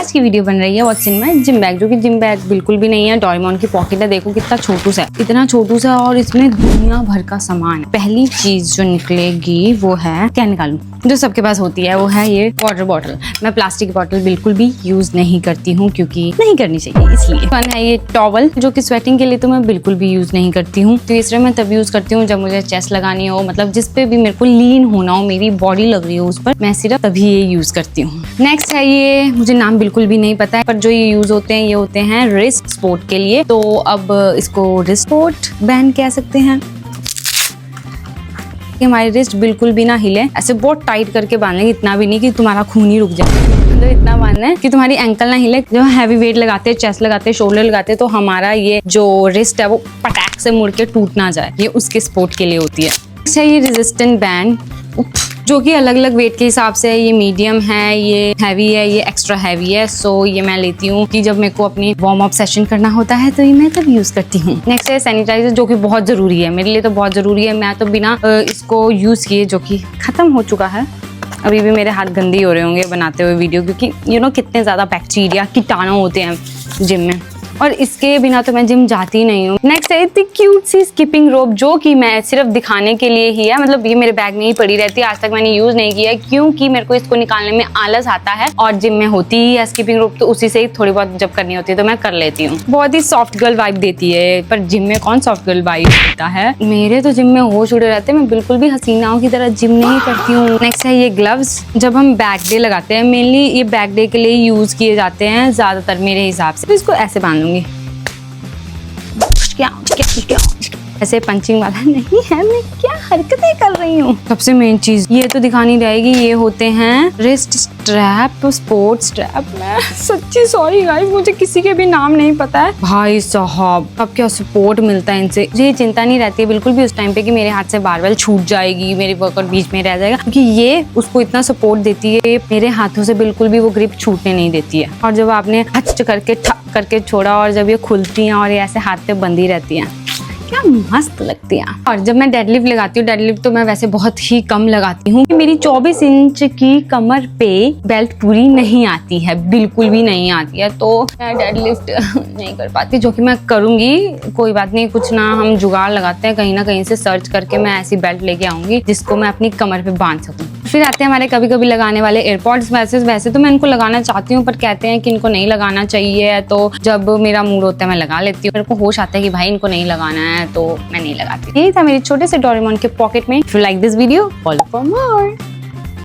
आज की वीडियो बन रही है what's in my gym bag, जो कि जिम बैग बिल्कुल भी नहीं है। डोरेमोन की पॉकेट है, देखो कितना छोटू सा है, इतना छोटू सा, और इसमें दुनिया भर का सामान है। पहली चीज जो निकलेगी वो है, क्या निकालूं, जो सबके पास होती है, वो है ये वाटर बॉटल। मैं प्लास्टिक की बॉटल बिल्कुल भी यूज नहीं करती हूँ, क्योंकि नहीं करनी चाहिए इसलिए। वन है ये टॉवल, जो कि स्वेटिंग के लिए तो मैं बिल्कुल भी यूज नहीं करती हूँ। तीसरे मैं तब यूज करती हूँ जब मुझे चेस्ट लगानी हो, मतलब जिस पे भी मेरे को लीन होना हो, मेरी बॉडी लग रही हो उस पर, मैं सिर्फ तभी ये यूज करती हूँ। नेक्स्ट है ये, मुझे नाम बिल्कुल भी नहीं पता है, पर जो ये यूज होते हैं ये होते हैं रिस्ट सपोर्ट के लिए। तो अब इसको रिस्ट सपोर्ट बैंड कह सकते हैं। हमारी रिस्ट बिल्कुल भी ना हिले, ऐसे बहुत टाइट करके बांधेंगे, इतना भी नहीं कि तुम्हारा खून ही रुक जाए, मतलब इतना बांधना है कि तुम्हारी एंकल ना हिले। जब हैवी वेट लगाते हैं, चेस्ट लगाते हैं, शोल्डर लगाते हैं, तो हमारा ये जो रिस्ट है वो पटाख से मुड़ के टूट ना जाए, ये उसके सपोर्ट के लिए होती है। अच्छा, ये रेजिस्टेंट बैंड, जो कि अलग अलग वेट के हिसाब से, ये मीडियम है, ये हैवी है, ये एक्स्ट्रा हैवी है। सो ये मैं लेती हूँ कि जब मेरे को अपनी वार्म अप सेशन करना होता है तो ये मैं तब यूज करती हूँ। नेक्स्ट है सैनिटाइजर, जो कि बहुत जरूरी है, मेरे लिए तो बहुत जरूरी है। मैं तो बिना इसको यूज किए, जो कि खत्म हो चुका है, अभी भी मेरे हाथ गंदे हो रहे होंगे बनाते हुए वीडियो, क्योंकि कितने ज्यादा बैक्टीरिया कीटाणु होते हैं जिम में, और इसके बिना तो मैं जिम जाती नहीं हूँ। नेक्स्ट है इतनी क्यूट सी स्किपिंग रोप, जो कि मैं सिर्फ दिखाने के लिए ही है, मतलब ये मेरे बैग में ही पड़ी रहती है, आज तक मैंने यूज नहीं किया है, क्योंकि मेरे को इसको निकालने में आलस आता है, और जिम में होती ही है स्किपिंग रोप, तो उसी से ही थोड़ी बहुत जब करनी होती है तो मैं कर लेती हूँ। बहुत ही सॉफ्ट गर्ल वाइब देती है, पर जिम में कौन सॉफ्ट गर्ल वाइब देता है। मेरे तो जिम में होश उड़े रहते हैं, मैं बिल्कुल भी हसीनाओं की तरह जिम नहीं करती हूँ। नेक्स्ट है ये ग्लव्स, जब हम बैक डे लगाते हैं, मेनली ये बैक डे के लिए यूज किए जाते हैं ज्यादातर मेरे हिसाब से। तो इसको ऐसे बांधूंगी, ऐसे पंचिंग वाला नहीं है, मैं क्या हरकतें कर रही हूँ। सबसे मेन चीज ये तो दिखानी रहेगी, ये होते हैं रिस्ट स्ट्रैप, स्पोर्ट्स स्ट्रैप। मैं सच्ची सॉरी गाइस, मुझे किसी के भी नाम नहीं पता है। भाई साहब, अब क्या सपोर्ट मिलता है इनसे, मुझे चिंता नहीं रहती है बिल्कुल भी उस टाइम पे कि मेरे हाथ से बारबेल छूट जाएगी, मेरी वर्कआउट बीच में रह जाएगा, क्योंकि ये उसको इतना सपोर्ट देती है, मेरे हाथों से बिल्कुल भी वो ग्रिप छूटने नहीं देती है। और जब आपने हच करके ठक करके छोड़ा, और जब ये खुलती हैं और ये ऐसे हाथ पे बंधी रहती हैं, क्या मस्त लगती है। और जब मैं डेडलिफ्ट लगाती हूँ, डेडलिफ्ट तो मैं वैसे बहुत ही कम लगाती हूँ, मेरी 24 इंच की कमर पे बेल्ट पूरी नहीं आती है, बिल्कुल भी नहीं आती है, तो मैं डेडलिफ्ट नहीं कर पाती, जो कि मैं करूंगी। कोई बात नहीं, कुछ ना हम जुगाड़ लगाते हैं, कहीं ना कहीं से सर्च करके मैं ऐसी बेल्ट लेके आऊंगी जिसको मैं अपनी कमर पे बांध सकूँ। फिर आते हैं हमारे कभी कभी लगाने वाले एयरपॉड्स। वैसे तो मैं इनको लगाना चाहती हूँ, पर कहते हैं कि इनको नहीं लगाना चाहिए, तो जब मेरा मूड होता है मैं लगा लेती हूँ। मेरे को होश आता है कि भाई इनको नहीं लगाना है, तो मैं नहीं लगाती। यही था मेरे छोटे से डोरेमोन के पॉकेट में। If you like this video, follow for more.